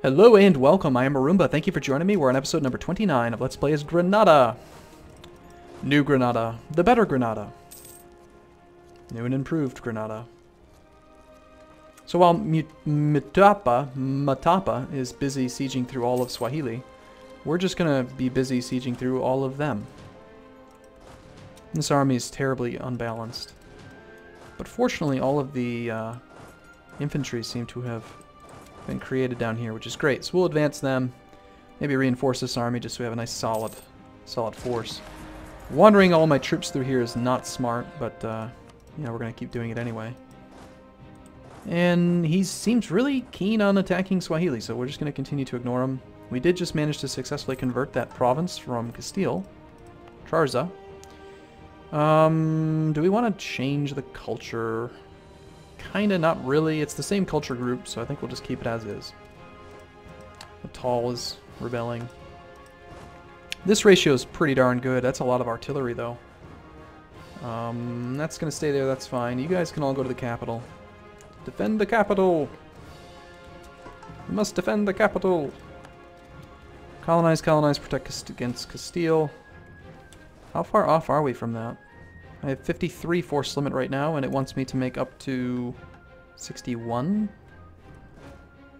Hello and welcome, I am Arumba. Thank you for joining me. We're on episode number 29 of Let's Play as Granada. New Granada. The better Granada. New and improved Granada. So while Matapa is busy sieging through all of Swahili, we're just going to be busy sieging through all of them. This army is terribly unbalanced. But fortunately, all of the infantry seem to have been created down here, which is great. So we'll advance them, maybe reinforce this army just so we have a nice solid force. Wandering all my troops through here is not smart, but you know, we're going to keep doing it anyway. And he seems really keen on attacking Swahili, so we're just going to continue to ignore him. We did just manage to successfully convert that province from Castile, Trarza. Do we want to change the culture? Kinda, not really. It's the same culture group, so I think we'll just keep it as is. Natal is rebelling. This ratio is pretty darn good. That's a lot of artillery, though. That's gonna stay there, that's fine. You guys can all go to the capital. Defend the capital! We must defend the capital! Colonize, colonize, protect against Castile. How far off are we from that? I have 53 force limit right now, and it wants me to make up to 61.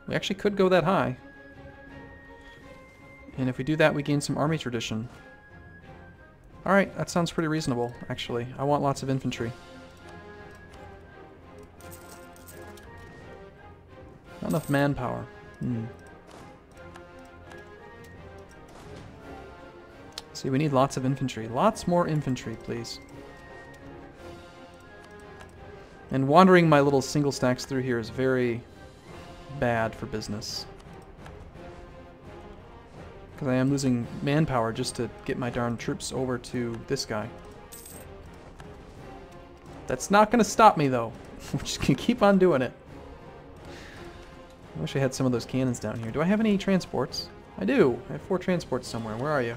We actually could go that high. And if we do that, we gain some army tradition. Alright, that sounds pretty reasonable, actually. I want lots of infantry. Not enough manpower. See, we need lots of infantry. Lots more infantry, please. And wandering my little single stacks through here is very bad for business. Because I am losing manpower just to get my darn troops over to this guy. That's not going to stop me, though. We're just going to keep on doing it. I wish I had some of those cannons down here. Do I have any transports? I do. I have 4 transports somewhere. Where are you?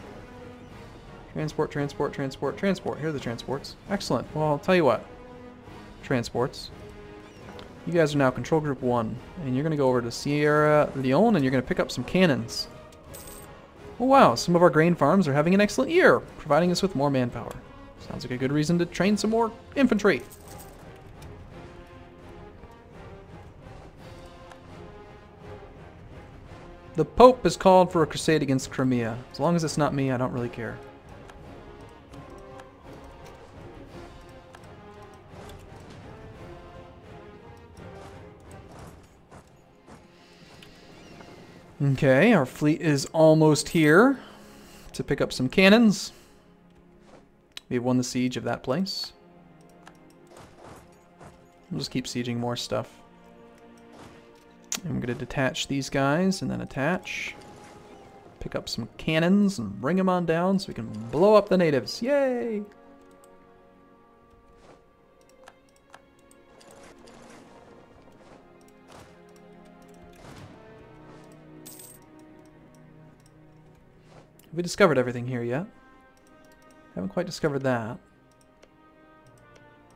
Transport, transport, transport, transport. Here are the transports. Excellent. Well, I'll tell you what. Transports. You guys are now Control Group 1, and you're going to go over to Sierra Leone, and you're going to pick up some cannons. Oh wow, some of our grain farms are having an excellent year, providing us with more manpower. Sounds like a good reason to train some more infantry. The Pope has called for a crusade against Crimea. As long as it's not me, I don't really care. Okay, our fleet is almost here to pick up some cannons. We have won the siege of that place. We'll just keep sieging more stuff. And we're going to detach these guys and then attach. Pick up some cannons and bring them on down so we can blow up the natives. Yay! Have we discovered everything here yet? Haven't quite discovered that.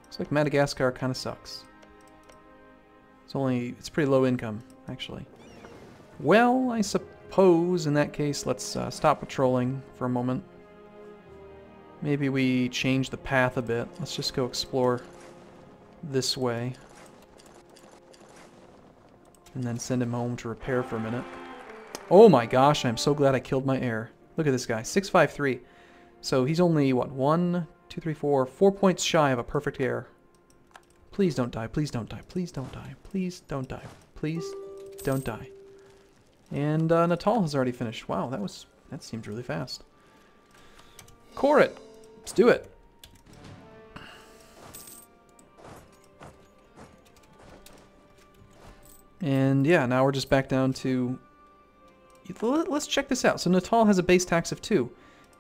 Looks like Madagascar kind of sucks. It's pretty low income, actually. Well, I suppose in that case, let's stop patrolling for a moment. Maybe we change the path a bit. Let's just go explore this way. And then send him home to repair for a minute. Oh my gosh, I'm so glad I killed my heir. Look at this guy, 653. So he's only, what, 1, 2, 3, 4 points shy of a perfect heir. Please don't die, please don't die, please don't die, please don't die, please don't die. And Natal has already finished. Wow, that seemed really fast. Core it! Let's do it! And yeah, now we're just back down to... Let's check this out. So Natal has a base tax of 2,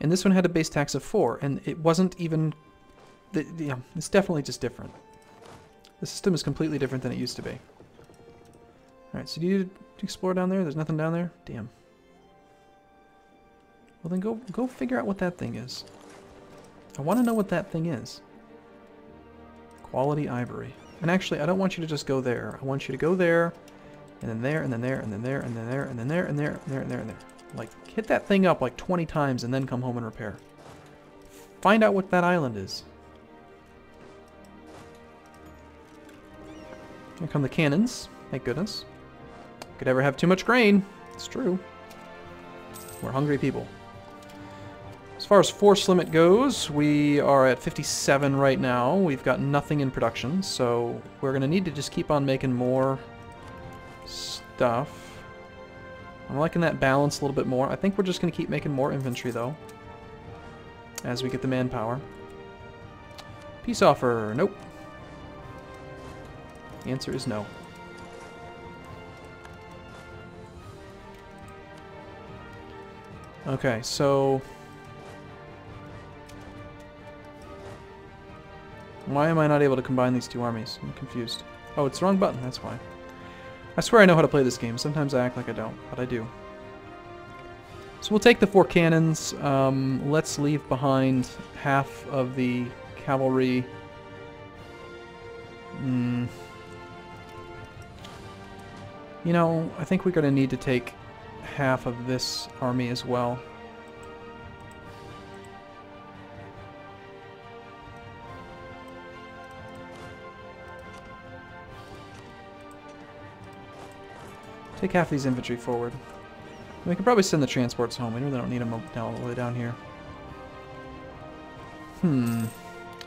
and this one had a base tax of 4, and it wasn't even... Yeah, it's definitely just different. The system is completely different than it used to be. Alright, so do you explore down there? There's nothing down there? Damn. Well then go figure out what that thing is. I want to know what that thing is. Quality ivory. And actually, I don't want you to just go there. I want you to go there And then there, and then there, and then there, and then there, and then there, and there, and there, and there, and there. Like, hit that thing up like 20 times and then come home and repair. Find out what that island is. Here come the cannons. Thank goodness. Could ever have too much grain. It's true. We're hungry people. As far as force limit goes, we are at 57 right now. We've got nothing in production, so we're going to need to just keep on making more stuff. I'm liking that balance a little bit more. I think we're just going to keep making more infantry, though, as we get the manpower. Peace offer. Nope. The answer is no. Okay, so why am I not able to combine these two armies? I'm confused. Oh, it's the wrong button, that's why. I swear I know how to play this game. Sometimes I act like I don't, but I do. So we'll take the 4 cannons. Let's leave behind half of the cavalry. You know, I think we're going to need to take half of this army as well. Take half these infantry forward. We can probably send the transports home. We really don't need them all the way down here.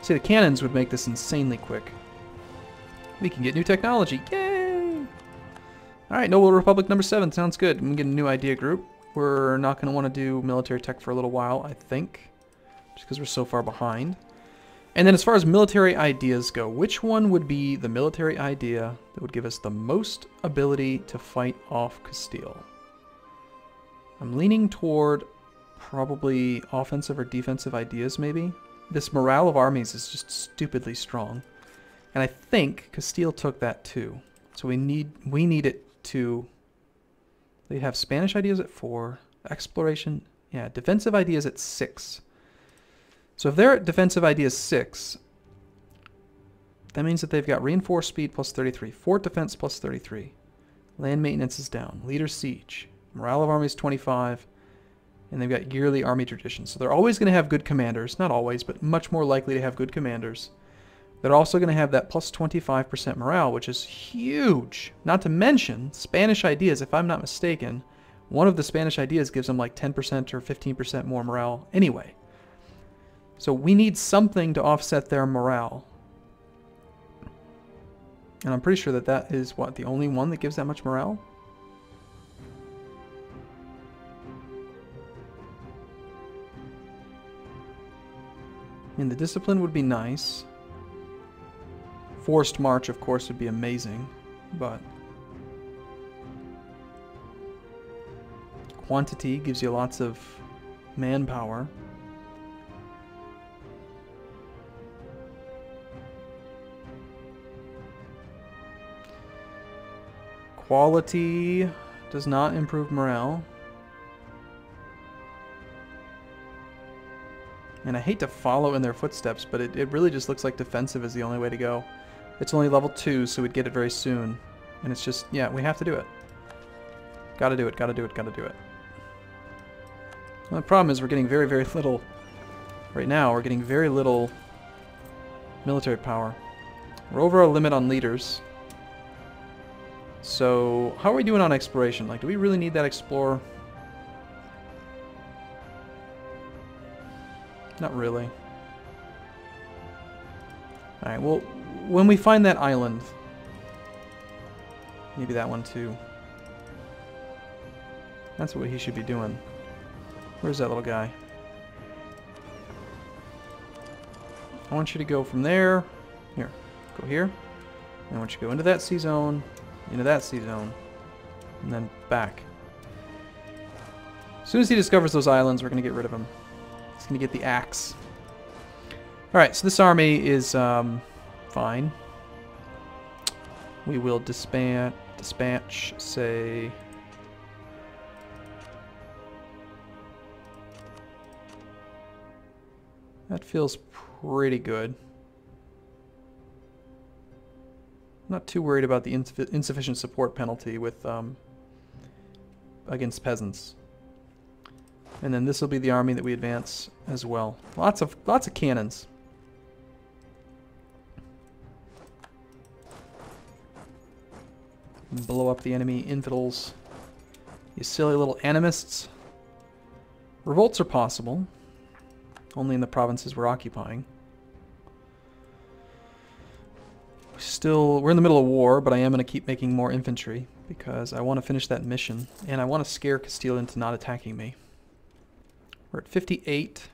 See, the cannons would make this insanely quick. We can get new technology. Yay! Alright, Noble Republic number 7. Sounds good. We can get a new idea group. We're not going to want to do military tech for a little while, I think. Just because we're so far behind. And then as far as military ideas go, which one would be the military idea that would give us the most ability to fight off Castile? I'm leaning toward probably offensive or defensive ideas, maybe. This morale of armies is just stupidly strong. And I think Castile took that too. So we need it to... They have Spanish ideas at 4. Exploration... Yeah, defensive ideas at 6. So if they're at defensive ideas 6, that means that they've got reinforced speed plus 33, fort defense plus 33, land maintenance is down, leader siege, morale of armies 25, and they've got yearly army traditions. So they're always going to have good commanders, not always, but much more likely to have good commanders. They're also going to have that plus 25% morale, which is huge. Not to mention Spanish ideas, if I'm not mistaken, one of the Spanish ideas gives them like 10% or 15% more morale anyway. So we need something to offset their morale. And I'm pretty sure that that is, what, the only one that gives that much morale? I mean, the discipline would be nice. Forced march, of course, would be amazing. But quantity gives you lots of manpower. Quality does not improve morale. And I hate to follow in their footsteps, but it really just looks like defensive is the only way to go. It's only level 2, so we'd get it very soon. And it's just, yeah, we have to do it. Gotta do it, gotta do it, gotta do it. Well, the problem is we're getting very, very little... Right now, we're getting very little military power. We're over our limit on leaders. So, how are we doing on exploration? Like, do we really need that explorer? Not really. Alright, well, when we find that island... Maybe that one too. That's what he should be doing. Where's that little guy? I want you to go from there. Here. Go here. I want you to go into that sea zone. Into that sea zone. And then back. As soon as he discovers those islands, we're going to get rid of him. He's going to get the axe. Alright, so this army is fine. We will dispatch, say... That feels pretty good. not too worried about the insufficient support penalty with against peasants. And then this will be the army that we advance as well. Lots of cannons. Blow up the enemy infidels. You silly little animists. Revolts are possible. Only in the provinces we're occupying. We're in the middle of war, but I am going to keep making more infantry because I want to finish that mission. And I want to scare Castile into not attacking me. We're at 58.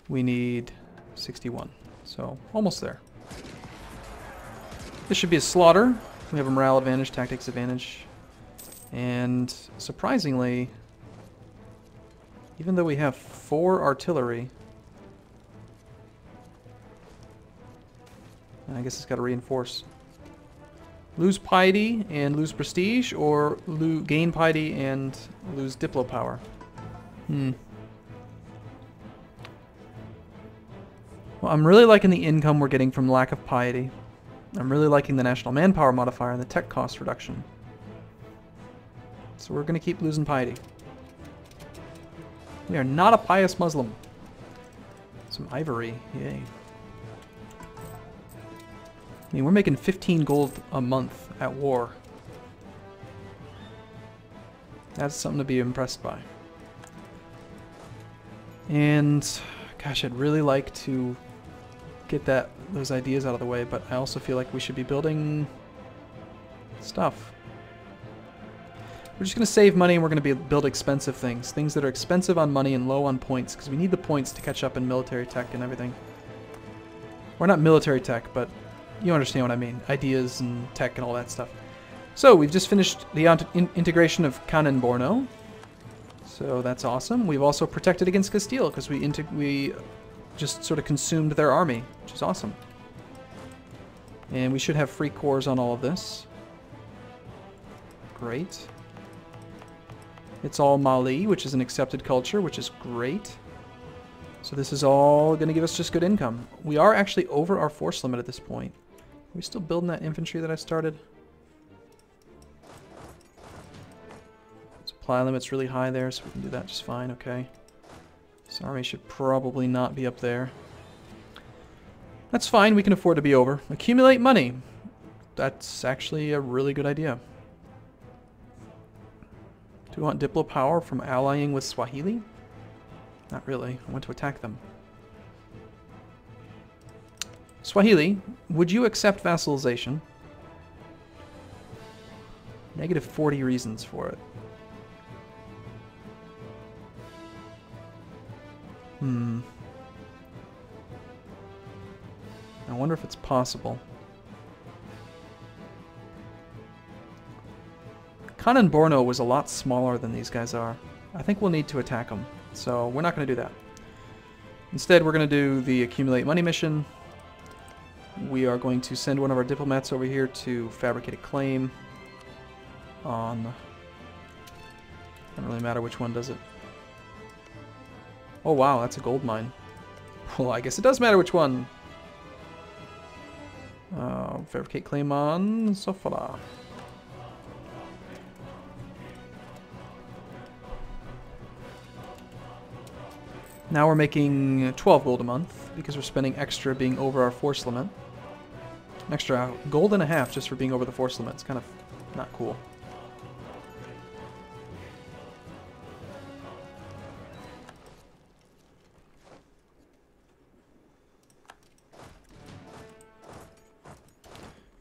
We need 61. So, almost there. This should be a slaughter. We have a morale advantage, tactics advantage. And surprisingly, even though we have 4 artillery, I guess it's got to reinforce. Lose piety and lose prestige, or gain piety and lose diplo power. Well, I'm really liking the income we're getting from lack of piety. I'm really liking the national manpower modifier and the tech cost reduction. So we're going to keep losing piety. We are not a pious Muslim. Some ivory, yay. I mean, we're making 15 gold a month at war. That's something to be impressed by. And, gosh, I'd really like to get those ideas out of the way, but I also feel like we should be building stuff. We're just going to save money and we're going to build expensive things. Things that are expensive on money and low on points, because we need the points to catch up in military tech and everything. Or not military tech, but you understand what I mean. Ideas and tech and all that stuff. So, we've just finished the integration of Canon Borno. So, that's awesome. We've also protected against Castile, because we just sort of consumed their army, which is awesome. And we should have free cores on all of this. Great. It's all Mali, which is an accepted culture, which is great. So this is all going to give us just good income. We are actually over our force limit at this point. Are we still building that infantry that I started? Supply limit's really high there, so we can do that just fine, okay. This army should probably not be up there. That's fine, we can afford to be over. Accumulate money. That's actually a really good idea. Do we want Diplo power from allying with Swahili? Not really. I want to attack them. Swahili, would you accept vassalization? Negative 40 reasons for it. I wonder if it's possible. Canon Borno was a lot smaller than these guys are. I think we'll need to attack them, so we're not going to do that. Instead, we're going to do the accumulate money mission. We are going to send one of our diplomats over here to fabricate a claim on... Doesn't really matter which one does it. Oh wow, that's a gold mine. Well, I guess it does matter which one. Fabricate claim on Sofala. Now we're making 12 gold a month because we're spending extra being over our force limit. An extra gold and a half just for being over the force limit. It's kind of not cool.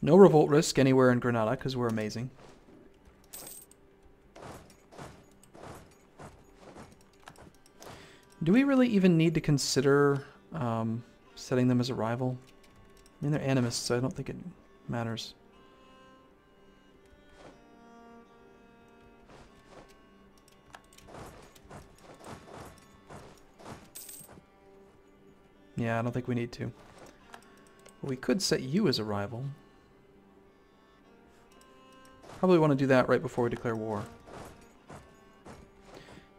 No revolt risk anywhere in Granada because we're amazing. Do we really even need to consider setting them as a rival? I mean, they're animists, so I don't think it matters. Yeah, I don't think we need to. But we could set you as a rival. Probably want to do that right before we declare war.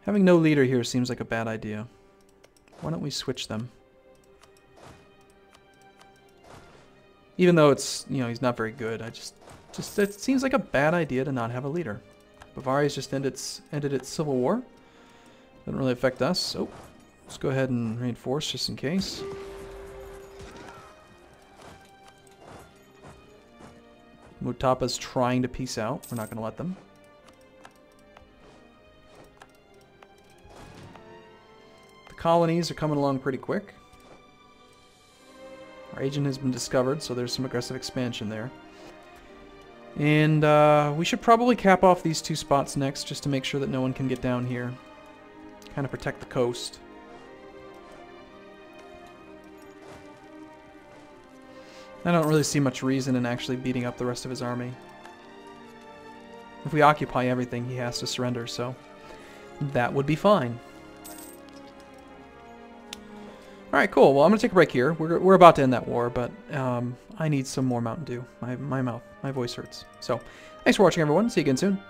Having no leader here seems like a bad idea. Why don't we switch them? Even though it's, you know, he's not very good, just it seems like a bad idea to not have a leader. Bavaria's just ended its civil war. Doesn't really affect us. Oh, let's go ahead and reinforce just in case. Mutapa's trying to peace out. We're not going to let them. The colonies are coming along pretty quick. Our agent has been discovered, so there's some aggressive expansion there. And we should probably cap off these 2 spots next, just to make sure that no one can get down here. Kind of protect the coast. I don't really see much reason in actually beating up the rest of his army. If we occupy everything, he has to surrender, so that would be fine. Alright, cool. Well, I'm going to take a break here. We're about to end that war, but I need some more Mountain Dew. My voice hurts. So, thanks for watching, everyone. See you again soon.